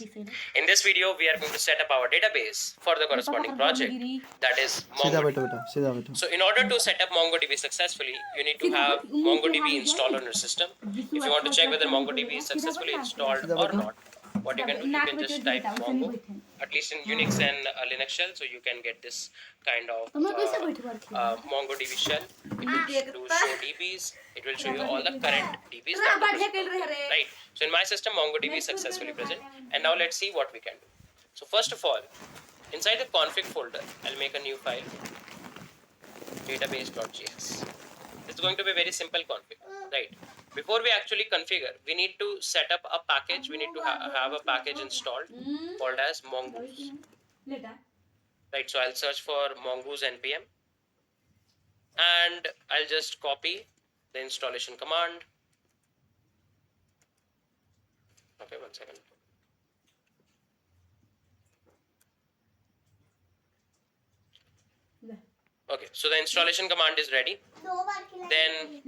In this video, we are going to set up our database for the corresponding project, that is MongoDB. So in order to set up MongoDB successfully, you need to have MongoDB installed on your system. If you want to check whether MongoDB is successfully installed or not, what you can do, you can just type Mongo, at least in Unix and Linux shell, so you can get this kind of MongoDB shell. It will do show DBs. It will show you all the current DBs that right. So in my system, MongoDB is successfully present. And now let's see what we can do. So first of all, inside the config folder, I'll make a new file, database.js. It's going to be a very simple config, right? Before we actually configure, we need to set up a package. We need to have a package installed called as Mongoose. Right, so I'll search for Mongoose npm and I'll just copy the installation command. Okay, 1 second. Okay, so the installation command is ready. Then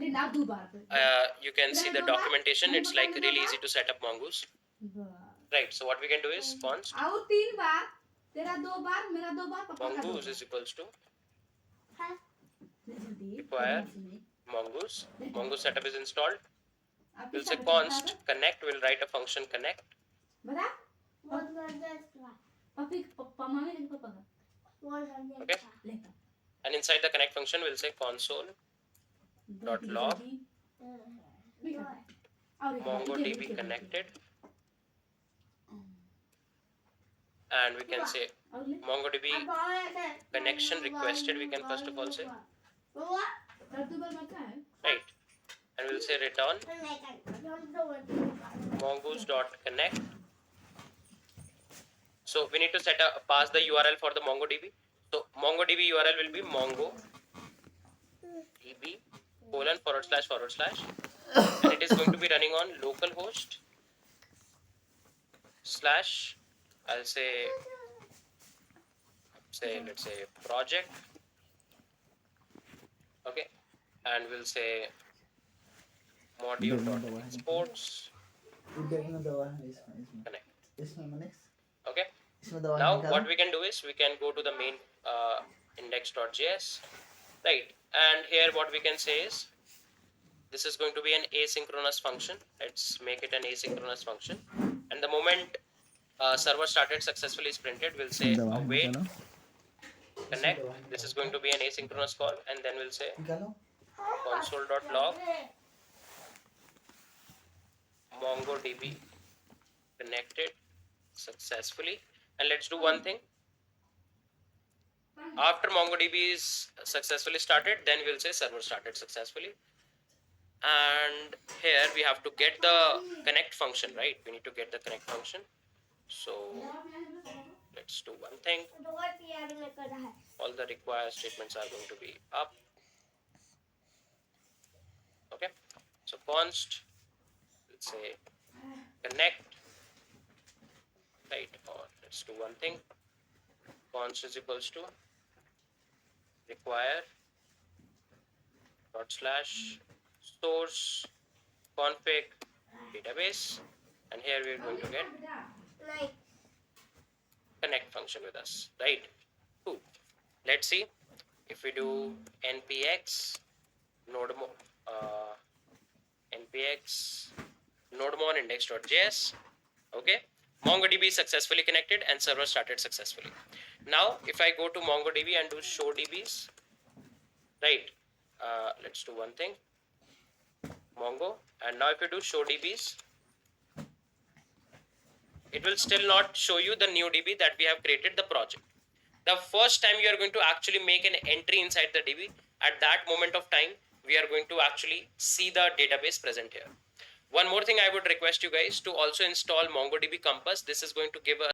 you can see the documentation. It's like really easy to set up Mongoose. Right, so what we can do is const Mongoose is equals to require Mongoose. Mongoose setup is installed. We'll say const connect. We'll write a function connect. Okay. And inside the connect function, we'll say console.log MongoDB connected. And we can say MongoDB connection requested. We can first of all say right, and we'll say return mongoose.connect. So we need to set a pass the URL for the MongoDB. So MongoDB URL will be mongodb // and it is going to be running on localhost / I'll say let's say project. Okay, and we'll say module.exports connect. Okay, now what we can do is we can go to the main index.js, right? And here what we can say is this is going to be an asynchronous function. Let's make it an asynchronous function, and the moment server started successfully is printed, we'll say await connect. This is going to be an asynchronous call, and then we'll say console.log MongoDB connected successfully. And let's do one thing. After MongoDB is successfully started, then we'll say server started successfully. And here we have to get the connect function, right? We need to get the connect function. So let's do one thing. All the required statements are going to be up. Okay. So const, let's say connect, right? Or let's do one thing. Const is equals to require / source config database, and here we are going to get connect function with us, right? Cool. Let's see if we do npx nodemon index.js. Okay, MongoDB is successfully connected and server started successfully. Now if I go to MongoDB and do show DBs, right? Let's do one thing, Mongo, and now if you do show DBs, it will still not show you the new DB that we have created the project. The first time you are going to actually make an entry inside the DB, at that moment of time, we are going to actually see the database present here. One more thing I would request you guys to also install MongoDB Compass. This is going to give us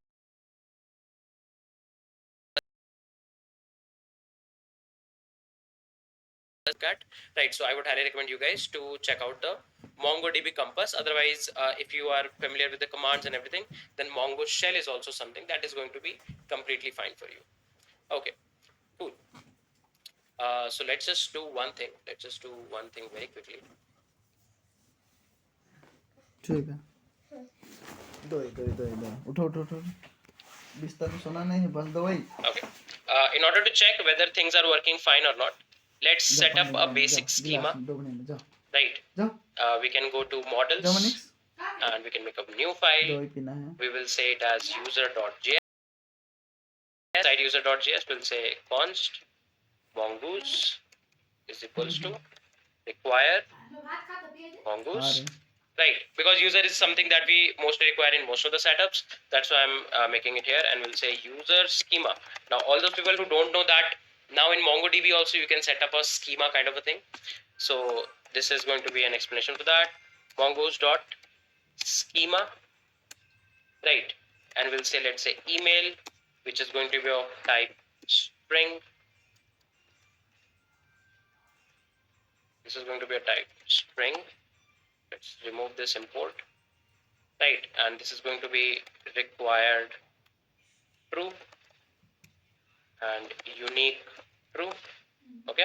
right. So I would highly recommend you guys to check out the MongoDB Compass. Otherwise, if you are familiar with the commands and everything, then Mongo shell is also something that is going to be completely fine for you. Okay, cool. So let's just do one thing. Let's just do one thing very quickly. Okay. In order to check whether things are working fine or not, let's set up a basic schema. Right. We can go to models and we can make a new file. We will say it as user.js. Site user.js will say const mongoose is equals to require mongoose. Right, because user is something that we mostly require in most of the setups. That's why I'm making it here, and we'll say user schema. Now, all those people who don't know that, now in MongoDB also you can set up a schema kind of a thing. So this is going to be an explanation to that. Mongoose dot schema, right? And we'll say, let's say email, which is going to be of type string. This is going to be a type string. Let's remove this import. Right, and this is going to be required true and unique true. Okay,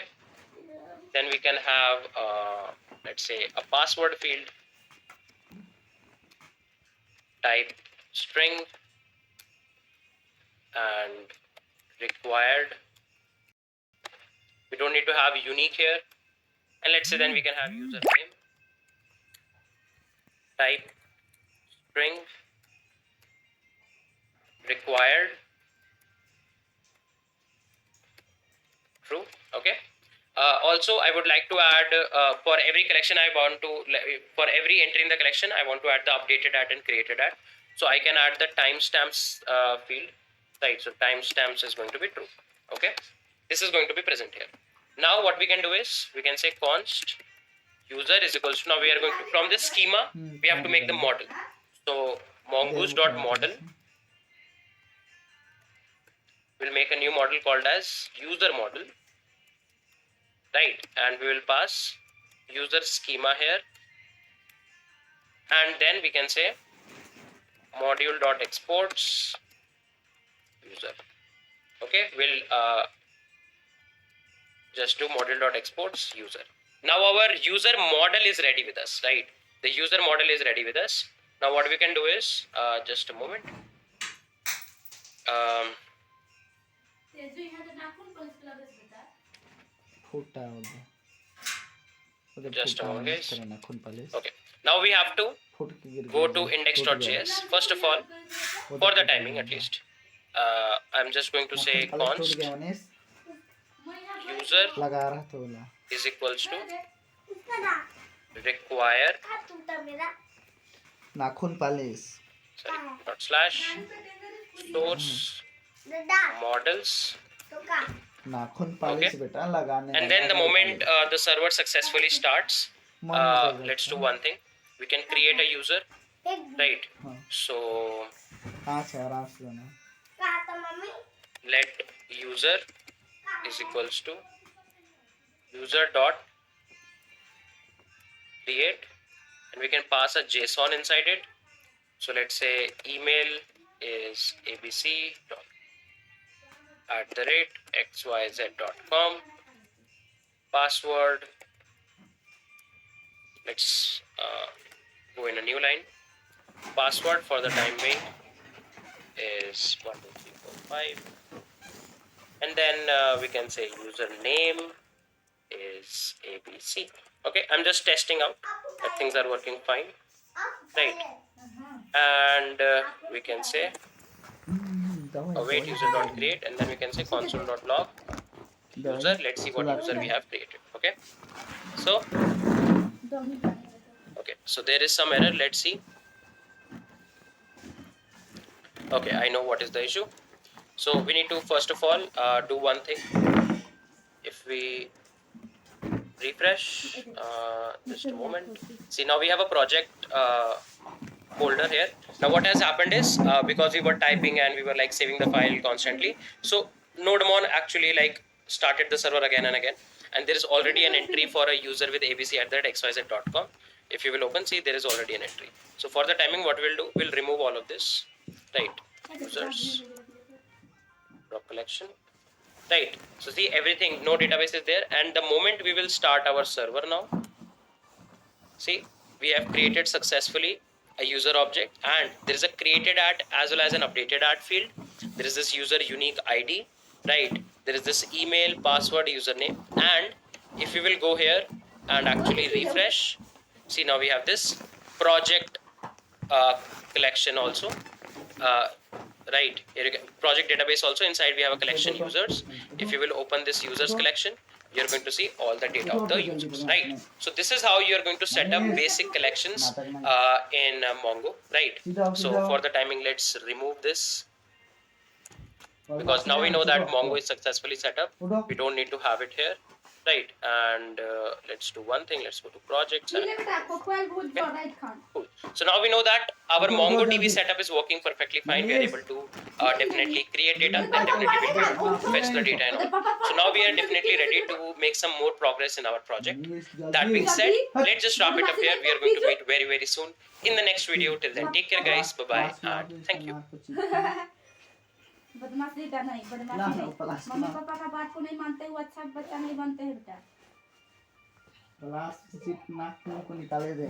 then we can have let's say a password field, type string and required. We don't need to have unique here, and let's say then we can have username, type string required true. Okay. Also, I would like to add for every collection for every entry in the collection, I want to add the updated at and created at. So I can add the timestamps field, right? So timestamps is going to be true. Okay, this is going to be present here. Now what we can do is we can say const user is equals to, now we are going to, from this schema we have to make the model. So mongoose dot model will make a new model called as user model. Right, and we will pass user schema here, and then we can say module dot exports user. Okay, we'll just do module dot exports user. Now our user model is ready with us, right? The user model is ready with us. Now what we can do is just a moment. Just a moment, guys. Okay, now we have to go to index.js. First of all, for the timing at least, I'm just going to say const user is equals to require dot slash source models. Okay, and then the moment the server successfully starts, let's do one thing. We can create a user, right? So let user is equals to user dot create, and we can pass a JSON inside it. So let's say email is abc.@xyz.com. Password, let's go in a new line. Password for the time being is 12345, and then we can say username is abc. Okay, I'm just testing out that things are working fine, right? And we can say await user.create, and then we can say console.log user. Let's see what user we have created. Okay, so there is some error. Let's see. Okay, I know what is the issue. So we need to first of all do one thing. If we refresh, just a moment. See, now we have a project folder here. Now what has happened is because we were typing and we were like saving the file constantly, so nodemon actually like started the server again and again, and there is already an entry for a user with abc@xyz.com. If you will open, see, there is already an entry. So for the timing, what we'll do, we'll remove all of this, right? Users drop collection, right? So see, everything, no database is there, and the moment we will start our server now, see, we have created successfully a user object, and there is a created at as well as an updated at field. There is this user unique ID, right? There is this email, password, username, and if you will go here and actually refresh, see now we have this project uh, collection also. Uh, right here, project database also. Inside we have a collection users. If you will open this users collection, you're going to see all the data of the users, right? So this is how you're going to set up basic collections in Mongo, right? So for the timing, let's remove this, because now we know that Mongo is successfully set up. We don't need to have it here, right? And let's do one thing. Let's go to projects. And, okay. Cool. So now we know that our MongoDB setup is working perfectly fine. We are able to definitely create data, and definitely we will fetch the data and all. So now we are definitely ready to make some more progress in our project. That being said, let's just wrap it up here. We are going to meet very, very soon in the next video. Till then, take care, guys. Bye bye, and thank you. बदमाश बेटा नहीं, बदमाशी नहीं। Mummy papa का बात को नहीं मानते हो, अच्छा बच्चा नहीं बनते हैं बेटा। क्लास सीट नाक को निकाले दे।